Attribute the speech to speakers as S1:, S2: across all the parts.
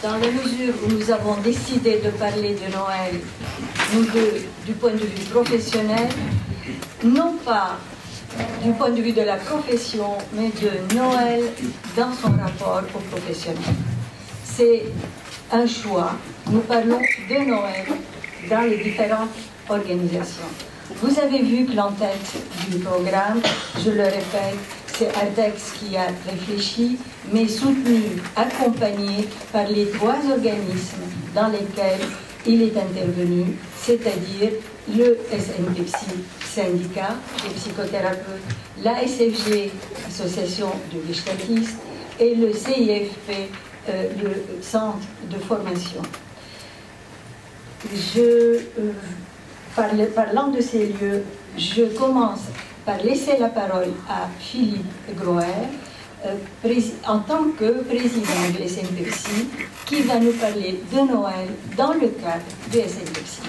S1: dans la mesure où nous avons décidé de parler de Noël, nous deux, du point de vue professionnel, non pas du point de vue de la profession, mais de Noël dans son rapport au professionnel. C'est un choix. Nous parlons de Noël dans les différentes organisations. Vous avez vu que l'entête du programme, je le répète, c'est Ardex qui a réfléchi, mais soutenu, accompagné par les trois organismes dans lesquels il est intervenu, c'est-à-dire le SNPPSI, syndicat des psychothérapeutes, la SFG, association de gestaltistes, et le CIFP, le centre de formation. Parlant de ces lieux, je commence par laisser la parole à Philippe Groer, en tant que président de SNPPSI, qui va nous parler de Noël dans le cadre de SNPPSI.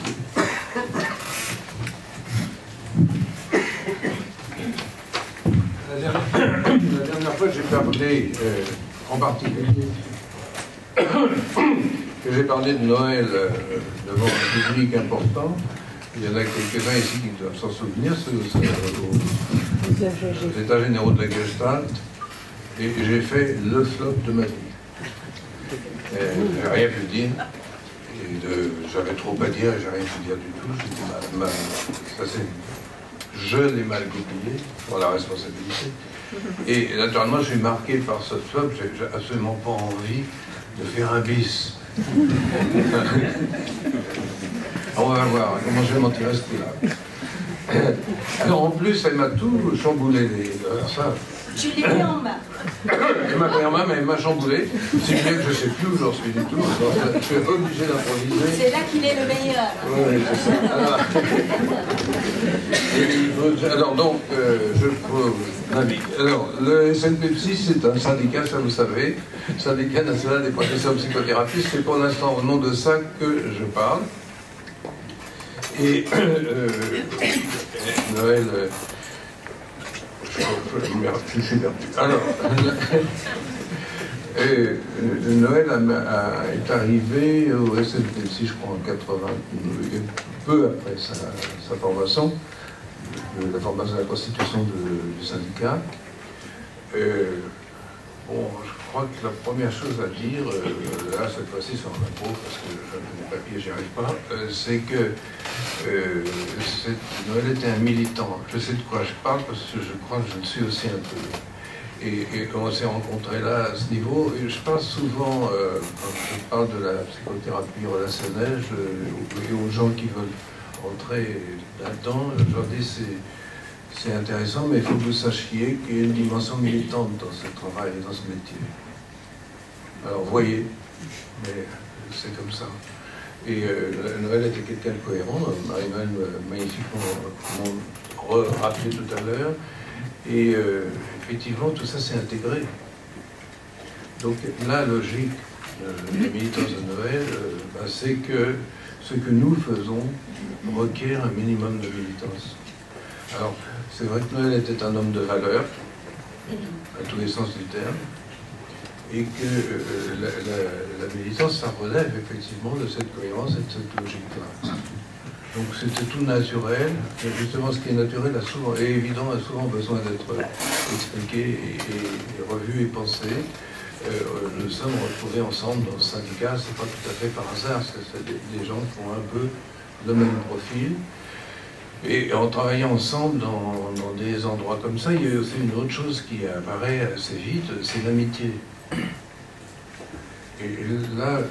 S2: La dernière fois, j'ai parlé en particulier que j'ai parlé de Noël devant un public important. Il y en a quelques-uns ici qui doivent s'en souvenir, c'est aux États généraux de la Gestalt, et j'ai fait le flop de ma vie. J'ai rien pu dire, j'avais trop à dire, j'ai rien pu dire du tout. Je l'ai mal goupillé, pour la responsabilité. Et naturellement, je suis marqué par ce flop, j'ai absolument pas envie de faire un bis. On va voir comment je vais m'en tirer ce coup-là. Alors en plus, elle m'a tout chamboulé. Ça.
S1: Tu l'ai pris en main.
S2: Elle m'a pris en main, mais elle m'a chamboulé. Si bien que je ne sais plus où j'en suis du tout. Alors, je suis obligé d'improviser.
S1: C'est là qu'il est le meilleur.
S2: Oui, c'est ça. Alors donc, je m'invite. Alors, le SNPPSI, c'est un syndicat, ça vous savez, syndicat national des professeurs de psychothérapie. C'est pour l'instant au nom de ça que je parle. Et Noël, je suis perdu. Alors, Noël est arrivé au SNPPSI, je crois, en 80, peu après sa formation, la formation de la constitution du syndicat. Bon, je crois que la première chose à dire, là, cette fois-ci, c'est en impro, parce que les papiers, j'y arrive pas, c'est que Noël était un militant. Je sais de quoi je parle, parce que je crois que je le suis aussi un peu. Et on s'est rencontrés là, à ce niveau, et je parle souvent, quand je parle de la psychothérapie relationnelle, et aux gens qui veulent rentrer là-dedans, je leur dis, c'est intéressant, mais il faut que vous sachiez qu'il y a une dimension militante dans ce travail et dans ce métier. Alors, voyez, mais c'est comme ça. Et Noël était quelqu'un de cohérent, Marie-Noël magnifiquement rappelé tout à l'heure, et effectivement, tout ça s'est intégré. Donc, la logique des militants de Noël, c'est que ce que nous faisons requiert un minimum de militance. Alors, c'est vrai que Noël était un homme de valeur, à tous les sens du terme, et que la militance, ça relève effectivement de cette cohérence et de cette logique-là. Donc c'était tout naturel, et justement ce qui est naturel et évident a souvent besoin d'être expliqué et revu et pensé. Nous sommes retrouvés ensemble dans ce syndicat, c'est pas tout à fait par hasard, parce que c'est des gens qui ont un peu le même profil. Et en travaillant ensemble dans des endroits comme ça, il y a aussi une autre chose qui apparaît assez vite, c'est l'amitié. Et là,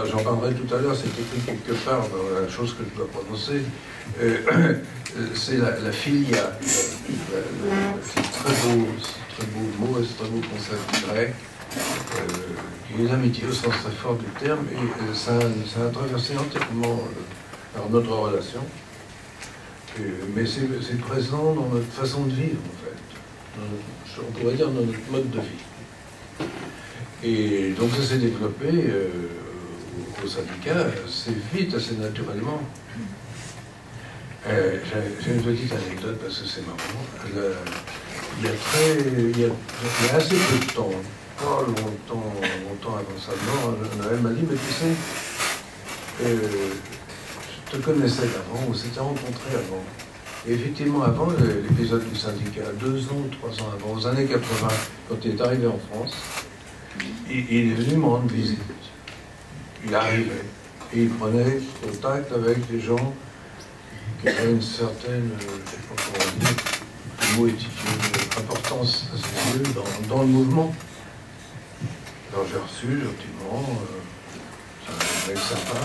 S2: j'en parlerai tout à l'heure, c'est écrit quelque part dans la chose que je dois prononcer, c'est la filia. C'est très beau mot, c'est très beau concept grec, qui est l'amitié au sens très fort du terme, et ça a traversé entièrement notre relation, mais c'est présent dans notre façon de vivre, en fait. On pourrait dire dans notre mode de vie. Et donc ça s'est développé au syndicat assez vite, assez naturellement. J'ai une petite anecdote parce que c'est marrant. Il y a assez peu de temps, pas longtemps avant sa mort, Noël m'a dit, mais tu sais, je te connaissais avant, on s'était rencontrés avant. Et effectivement, avant l'épisode du syndicat, 2 ans ou 3 ans avant, aux années 80, quand il est arrivé en France, il est venu me rendre visite. Il arrivait et il prenait contact avec des gens qui avaient une certaine, je ne sais pas comment dire, le mot éthique, importance à ses yeux dans le mouvement. Alors j'ai reçu gentiment, c'est un mec sympa,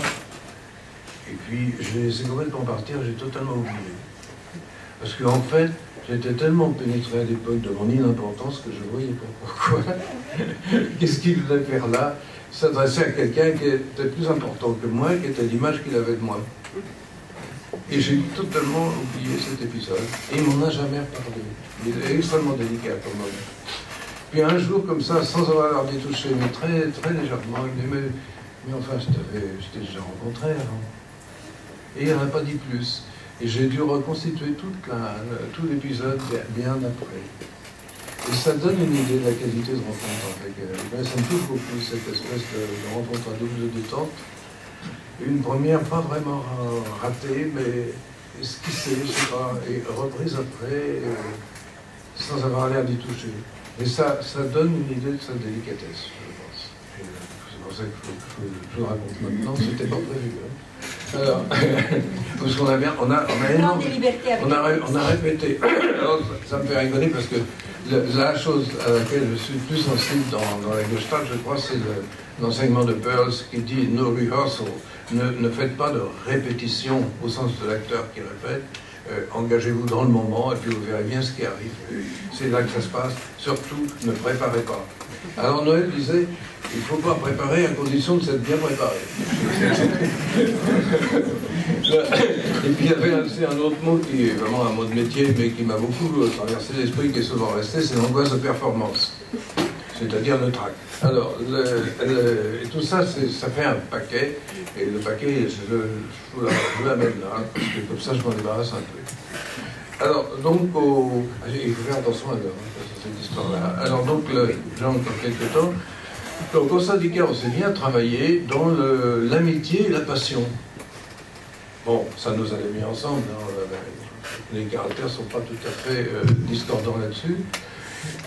S2: et puis je l'ai laissé complètement partir, j'ai totalement oublié. Parce qu'en fait, j'étais tellement pénétré à l'époque de mon inimportance que je ne voyais pas pourquoi. Qu'est-ce qu'il devait faire là? S'adresser à quelqu'un qui était plus important que moi, qui était l'image qu'il avait de moi. Et j'ai totalement oublié cet épisode. Et il m'en a jamais reparlé. Il est extrêmement délicat comme moment. Puis un jour, comme ça, sans avoir l'air d'y toucher, mais très, très légèrement, il me dit, mais enfin, je t'ai déjà rencontré avant. Et il n'en a pas dit plus. Et j'ai dû reconstituer tout l'épisode bien après. Et ça donne une idée de la qualité de rencontre avec elle. Ça me touche beaucoup, cette espèce de rencontre à double détente. Une première, pas vraiment ratée, mais esquissée, je sais pas, et reprise après, sans avoir l'air d'y toucher. Et ça donne une idée de sa délicatesse, je pense. C'est pour ça que je le raconte maintenant, c'était pas prévu. Hein. Alors, parce qu'on a bien, on a répété. Alors, ça me fait rigoler parce que la chose à laquelle je suis plus sensible dans la Gestalt, je crois, c'est l'enseignement de Peirce qui dit « no rehearsal ». Ne faites pas de répétition au sens de l'acteur qui répète. Engagez-vous dans le moment et puis vous verrez bien ce qui arrive. C'est là que ça se passe. Surtout, ne préparez pas. Alors Noël disait, il ne faut pas préparer à condition de s'être bien préparé. Et puis il y avait aussi un autre mot qui est vraiment un mot de métier, mais qui m'a beaucoup traversé l'esprit, qui est souvent resté, c'est l'angoisse de performance. C'est-à-dire le trac. Alors, et tout ça, ça fait un paquet, et le paquet, je vous l'amène là, parce que comme ça, je m'en débarrasse un peu. Alors, donc, il faut faire attention à cette histoire-là. Alors, donc, j'ai encore quelques temps. Donc, au syndicat, on s'est bien travaillé dans l'amitié et la passion. Bon, ça nous allait bien ensemble, hein, les caractères ne sont pas tout à fait discordants là-dessus.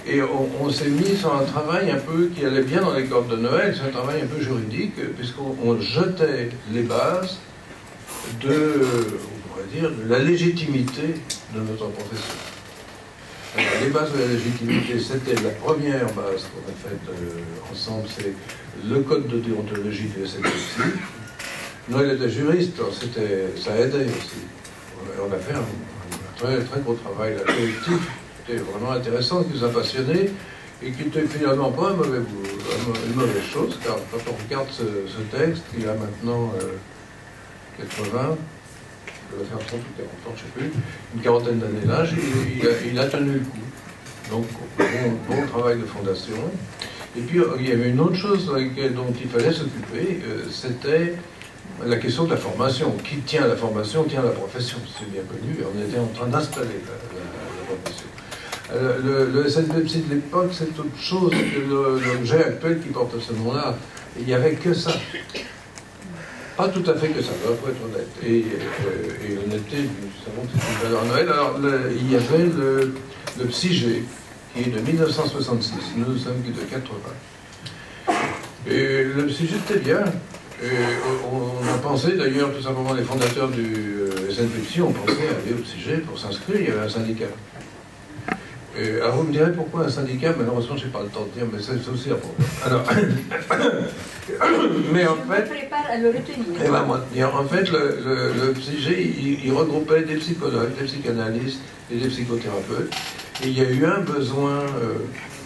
S2: Et on s'est mis sur un travail un peu qui allait bien dans les cordes de Noël, c'est un travail un peu juridique, puisqu'on jetait les bases de la légitimité de notre profession. Alors, les bases de la légitimité, c'était la première base qu'on a faite ensemble, c'est le code de déontologie du SNPC. Noël était juriste, ça aidait aussi. On a fait un très, très gros travail là, collectif. C'était vraiment intéressant, qui nous a passionnés et qui n'était finalement pas une mauvaise chose, car quand on regarde ce texte, il a maintenant 80, il va faire 30 ou 40 ans, je ne sais plus, une quarantaine d'années d'âge, il a tenu le coup. Donc, bon travail de fondation. Et puis, il y avait une autre chose dont il fallait s'occuper, c'était la question de la formation. Qui tient la formation, tient la profession, c'est bien connu, et on était en train d'installer la profession. Le SNPC de l'époque, c'est autre chose que l'objet actuel qui porte ce nom-là. Il n'y avait que ça. Pas tout à fait que ça, il faut être honnête. Et l'honnêteté, nous savons que c'est une valeur à Noël. Alors, il y avait le PSIG, qui est de 1966. Nous sommes de 80. Et le PSIG, c'était bien. Et on a pensé, d'ailleurs, tout simplement, les fondateurs du SNPC ont pensé à aller au PSIG pour s'inscrire. Il y avait un syndicat. Alors vous me direz pourquoi un syndicat, malheureusement je n'ai pas le temps de dire, mais c'est aussi un problème. Alors, mais en fait,
S1: je me prépare à le retenir.
S2: Et ben, moi, en fait, le PSIG, il regroupait des psychologues, des psychanalystes et des psychothérapeutes. Et il y a eu un besoin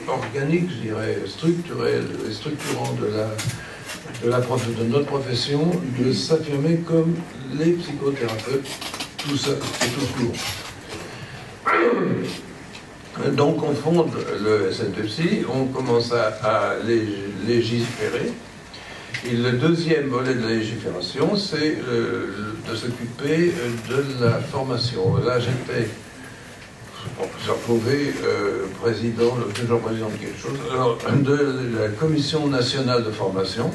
S2: organique, je dirais, structurel et structurant de notre profession, de s'affirmer comme les psychothérapeutes, tout seuls et tout court. Donc on fonde le SNPC, on commence à légiférer. Et le deuxième volet de la légifération, c'est de s'occuper de la formation. Là, j'étais se retrouver président, toujours président de quelque chose, alors, de la Commission nationale de formation.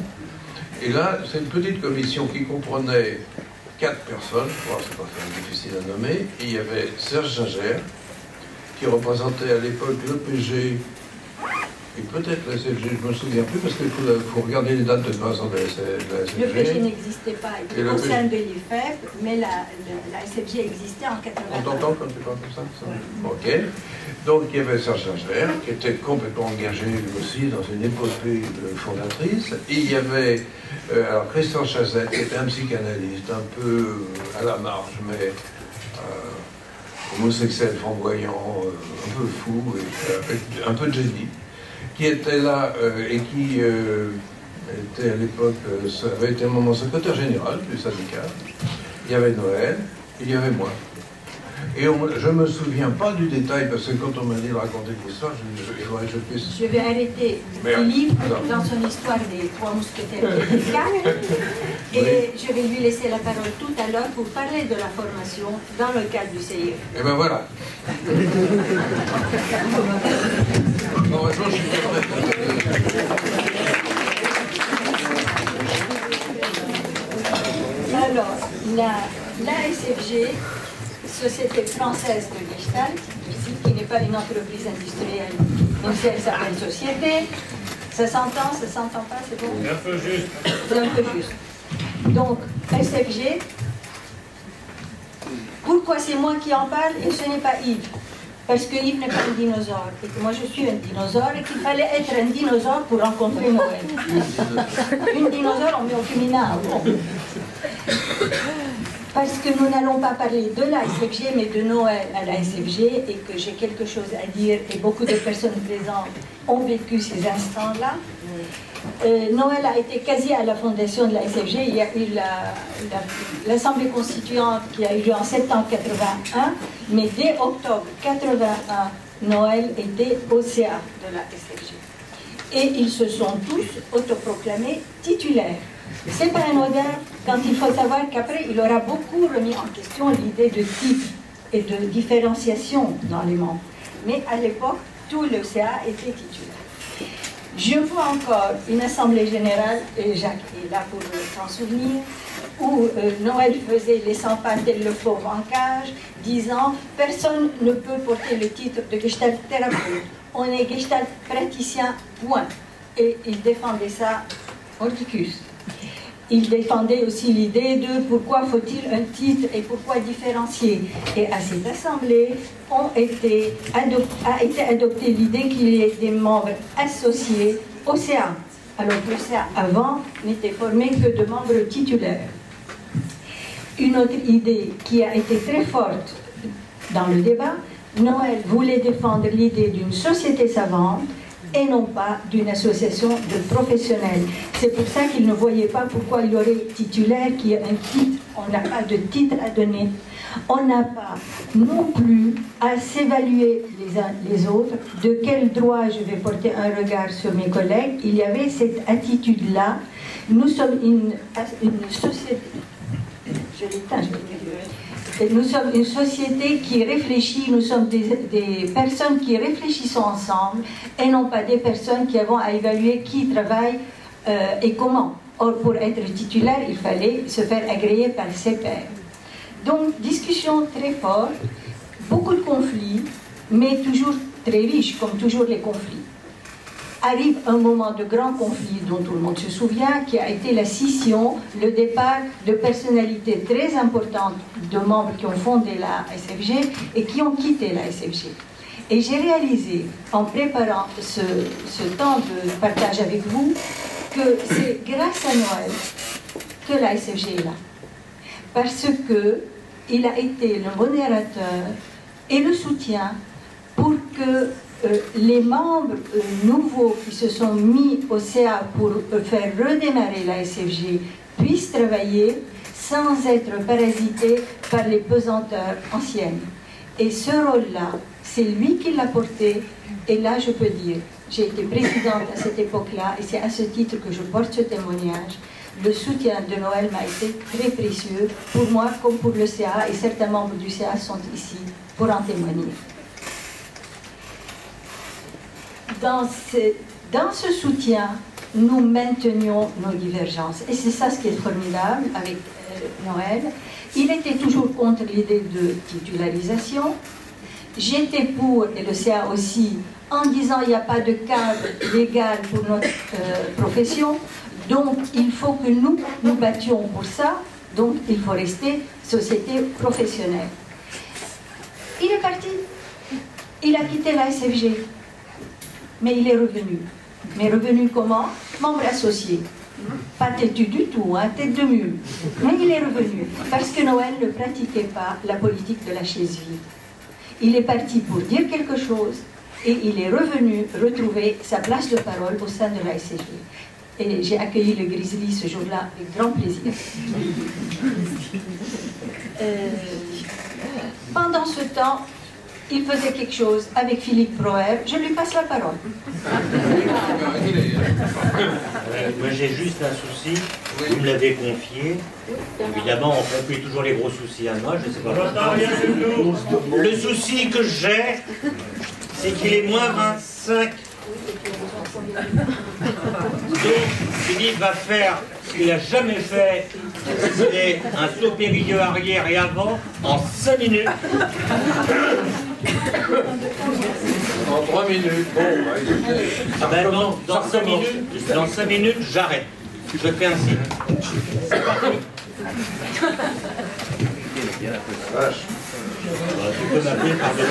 S2: Et là, c'est une petite commission qui comprenait 4 personnes, c'est pas difficile à nommer. Et il y avait Serge Gingère, qui représentait à l'époque l'EPG et peut-être la SFG, je ne me souviens plus, parce qu'il faut regarder les dates de création de la SFG.
S3: L'EPG n'existait pas, il était au sein de l'IFEP, mais la SFG existait en 80.
S2: On t'entend quand tu parles comme ça, Ok. Donc il y avait Serge Gingère, qui était complètement engagé lui aussi dans une épopée fondatrice. Et il y avait alors Christian Chazet, qui était un psychanalyste, un peu à la marge, mais homosexuel, flamboyant, un peu fou, et un peu de génie, qui était là et qui était à l'époque, avait été un moment secrétaire général du syndicat. Il y avait Noël, il y avait moi. Et je ne me souviens pas du détail, parce que quand on m'a dit de raconter l'histoire, il faudrait que je puisse...
S3: Je vais arrêter le livre dans son histoire des 3 mousquetaires et des 4, et je vais lui laisser la parole tout à l'heure pour parler de la formation dans le cadre du CIE.
S2: Et ben voilà. Normalement, je suis
S3: Alors, la SFG, Société française de Gestalt, ici, qui n'est pas une entreprise industrielle, même si elle s'appelle société. Ça s'entend pas, c'est bon?
S4: C'est un peu juste.
S3: C'est un peu juste. Donc, SFG, pourquoi c'est moi qui en parle et ce n'est pas Yves? Parce que Yves n'est pas un dinosaure, et que moi je suis un dinosaure, et qu'il fallait être un dinosaure pour rencontrer Noël. Une dinosaure, on met au féminin. Bon. Parce que nous n'allons pas parler de la SFG, mais de Noël à la SFG, et que j'ai quelque chose à dire, et beaucoup de personnes présentes ont vécu ces instants-là. Noël a été quasi à la fondation de la SFG. Il y a eu l'Assemblée constituante qui a eu lieu en septembre 81, mais dès octobre 81, Noël était au CA de la SFG. Et ils se sont tous autoproclamés titulaires. C'est pas anodin quand il faut savoir qu'après, il aura beaucoup remis en question l'idée de type et de différenciation dans les membres. Mais à l'époque, tout le CA était titulaire. Je vois encore une assemblée générale, et Jacques est là pour s'en souvenir, où Noël faisait les 100 pas tel le fauve en cage, disant « Personne ne peut porter le titre de Gestalt thérapeute. On est Gestalt praticien, point. » Et il défendait ça horticus. Il défendait aussi l'idée de pourquoi faut-il un titre et pourquoi différencier. Et à cette assemblée a été adoptée l'idée qu'il y ait des membres associés au CA. Alors que le CA avant n'était formé que de membres titulaires. Une autre idée qui a été très forte dans le débat, Noël voulait défendre l'idée d'une société savante et non pas d'une association de professionnels. C'est pour ça qu'il ne voyait pas pourquoi il y aurait titulaire qui a un titre. On n'a pas de titre à donner. On n'a pas non plus à s'évaluer les uns les autres. De quel droit je vais porter un regard sur mes collègues? Il y avait cette attitude-là. Nous sommes une société... Je l'éteins, nous sommes une société qui réfléchit, nous sommes des personnes qui réfléchissent ensemble et non pas des personnes qui avons à évaluer qui travaille et comment. Or, pour être titulaire, il fallait se faire agréer par ses pairs. Donc, discussion très forte, beaucoup de conflits, mais toujours très riches, comme toujours les conflits. Arrive un moment de grand conflit dont tout le monde se souvient, qui a été la scission, le départ de personnalités très importantes, de membres qui ont fondé la SFG et qui ont quitté la SFG. Et j'ai réalisé, en préparant ce temps de partage avec vous, que c'est grâce à Noël que la SFG est là. Parce qu'il a été le modérateur et le soutien pour que les membres nouveaux qui se sont mis au CA pour faire redémarrer la SFG puissent travailler sans être parasités par les pesanteurs anciennes. Et ce rôle-là, c'est lui qui l'a porté, et là je peux dire, j'ai été présidente à cette époque-là, et c'est à ce titre que je porte ce témoignage. Le soutien de Noël m'a été très précieux, pour moi comme pour le CA, et certains membres du CA sont ici pour en témoigner. dans ce soutien, nous maintenions nos divergences. Et c'est ça ce qui est formidable avec Noël. Il était toujours contre l'idée de titularisation. J'étais pour, et le CA aussi, en disant il n'y a pas de cadre légal pour notre profession, donc il faut que nous nous battions pour ça, donc il faut rester société professionnelle. Il est parti, il a quitté la SFG, mais il est revenu. Mais revenu comment? Membre associé. Pas têtu du tout, hein, tête de mule. Mais il est revenu, parce que Noël ne pratiquait pas la politique de la chaise vide. Il est parti pour dire quelque chose, et il est revenu retrouver sa place de parole au sein de la SFG. Et j'ai accueilli le Grizzly ce jour-là avec grand plaisir. Pendant ce temps, il faisait quelque chose avec Philippe Proer. Je lui passe la parole.
S4: Moi j'ai juste un souci, vous me l'avez confié. Évidemment, on confie toujours les gros soucis à moi, je ne sais pas pourquoi. Le souci que j'ai, c'est qu'il est moins 25. Donc, Philippe va faire ce qu'il n'a jamais fait, c'est un saut périlleux arrière et avant en 5 minutes.
S2: En 3 minutes, bon,
S4: Ben non, dans 5 minutes, j'arrête. Je fais un signe. C'est parti.
S2: vache.
S4: Tu peux m'appeler, pardon.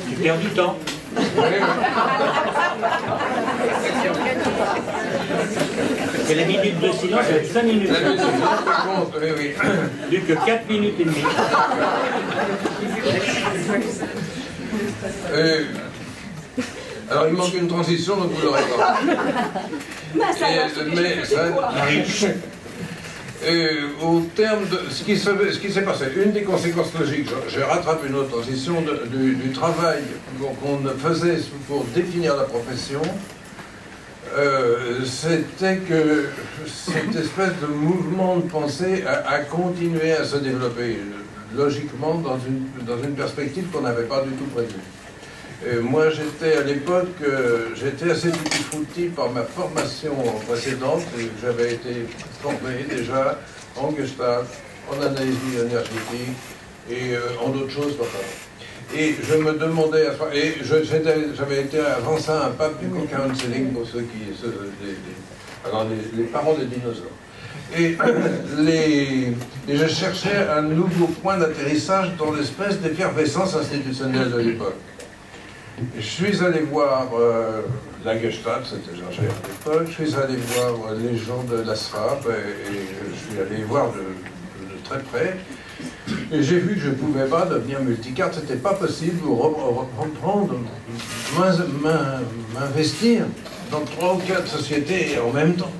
S4: Tu perds du temps. C'est la minute de silence, c'est 5 minutes.
S2: La minute de silence, par contre, oui, oui.
S4: Plus que 4 minutes et demie.
S2: Alors, il manque une transition, donc vous l'aurez pas.
S3: Mais ça
S2: au terme de ce qui s'est passé, une des conséquences logiques, je rattrape une autre transition du travail qu'on faisait pour définir la profession, c'était que cette espèce de mouvement de pensée a continué à se développer logiquement dans une perspective qu'on n'avait pas du tout prévue. Moi, j'étais à l'époque, j'étais assez tutti-frutti par ma formation précédente. J'avais été formé déjà en Gestalt, en analyse énergétique et en d'autres choses. Enfin. Et je me demandais, et j'avais été avant ça un pape du counseling pour ceux qui, les parents des dinosaures. Et je cherchais un nouveau point d'atterrissage dans l'espèce d'effervescence institutionnelle de l'époque. Je suis allé voir la Gestalt, c'était Jean-Gérard à l'époque, je suis allé voir les gens de l'ASFAB et je suis allé voir de très près. Et j'ai vu que je ne pouvais pas devenir multicarte, c'était pas possible de reprendre, m'investir dans 3 ou 4 sociétés en même temps.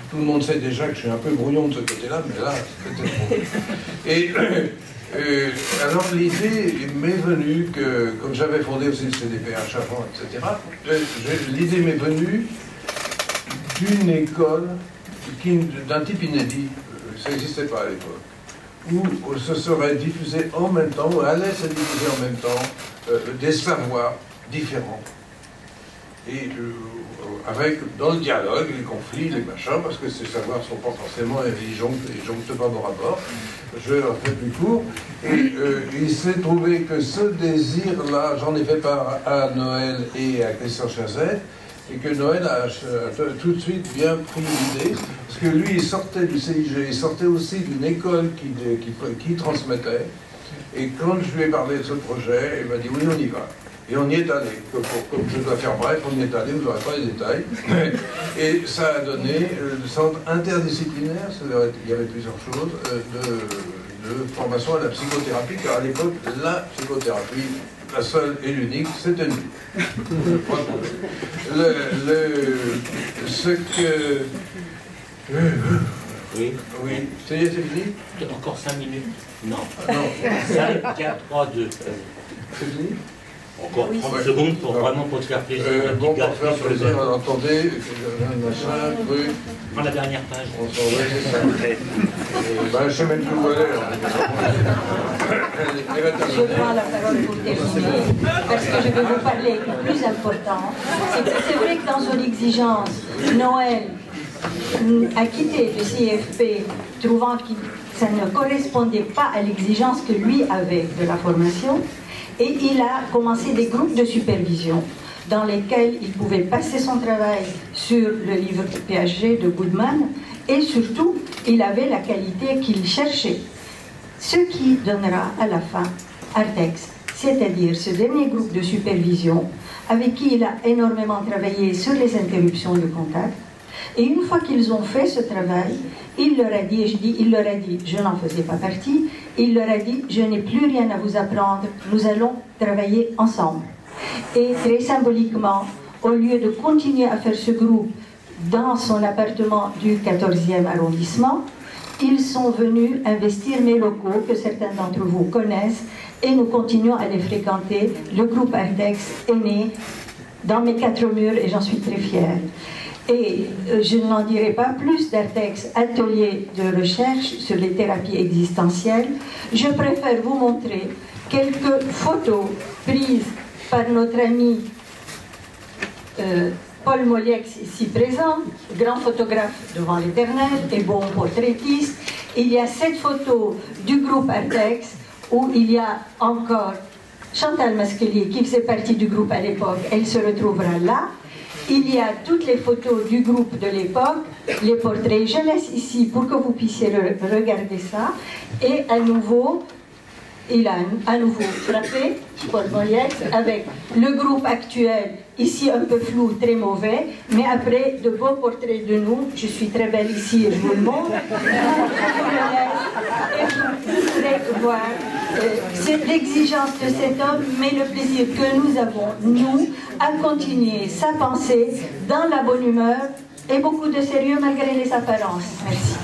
S2: Tout le monde sait déjà que je suis un peu brouillon de ce côté-là, mais là, c'était trop. Et alors l'idée m'est venue que, comme j'avais fondé aussi le CDPH avant, etc., l'idée m'est venue d'une école d'un type inédit, ça n'existait pas à l'époque, où ce serait diffusé en même temps, où allait se diffuser en même temps des savoirs différents. Et avec, dans le dialogue, les conflits, les machins, parce que ces savoirs ne sont pas forcément, ils jonctent pas nos rapports. Je leur fais plus court. Et il s'est trouvé que ce désir-là, j'en ai fait part à Noël et à Christian Chazet, et que Noël a tout de suite bien pris l'idée, parce que lui, il sortait du CIG, il sortait aussi d'une école qui transmettait, et quand je lui ai parlé de ce projet, il m'a dit oui, on y va. Et on y est allé. Comme je dois faire bref, on y est allé, vous n'aurez pas les détails. Et ça a donné le centre interdisciplinaire, il y avait plusieurs choses, de formation à la psychothérapie, car à l'époque, la psychothérapie, la seule et l'unique, c'était nous. Ce que...
S4: Oui.
S2: Oui. C'est fini?
S4: Encore 5 minutes? Non.
S2: Non.
S4: 5, 4, 3, 2.
S2: C'est fini?
S4: Encore 30 secondes pour vraiment pour te faire plaisir.
S2: Bon, pour faire plaisir, entendez, machin, truc.
S4: Prends la dernière page.
S2: On s'en va, c'est ça. Je sais même plus où elle
S3: Je prends la parole pour terminer, parce que je vais vous parler du plus important. C'est vrai que dans son exigence, Noël a quitté le CFP, trouvant que ça ne correspondait pas à l'exigence que lui avait de la formation, et il a commencé des groupes de supervision dans lesquels il pouvait passer son travail sur le livre de PHG de Goodman, et surtout, il avait la qualité qu'il cherchait. Ce qui donnera à la fin Artex, c'est-à-dire ce dernier groupe de supervision avec qui il a énormément travaillé sur les interruptions de contact. Et une fois qu'ils ont fait ce travail, il leur a dit, et je dis il leur a dit, je n'en faisais pas partie, il leur a dit, je n'ai plus rien à vous apprendre, nous allons travailler ensemble. Et très symboliquement, au lieu de continuer à faire ce groupe dans son appartement du 14e arrondissement, ils sont venus investir mes locaux, que certains d'entre vous connaissent, et nous continuons à les fréquenter. Le groupe Artex est né dans mes 4 murs et j'en suis très fière. Et je n'en dirai pas plus d'Artex, atelier de recherche sur les thérapies existentielles. Je préfère vous montrer quelques photos prises par notre ami Paul Moliex, ici présent, grand photographe devant l'éternel et bon portraitiste. Il y a cette photo du groupe Artex où il y a encore Chantal Masquelier qui faisait partie du groupe à l'époque, elle se retrouvera là. Il y a toutes les photos du groupe de l'époque, les portraits. Je laisse ici pour que vous puissiez regarder ça. Et à nouveau, il a à nouveau frappé, Paul Moliex, avec le groupe actuel, ici un peu flou, très mauvais, mais après de beaux portraits de nous. Je suis très belle ici et je vous le montre. Et vous pourrez voir, c'est l'exigence de cet homme, mais le plaisir que nous avons, nous, à continuer sa pensée dans la bonne humeur et beaucoup de sérieux malgré les apparences. Merci.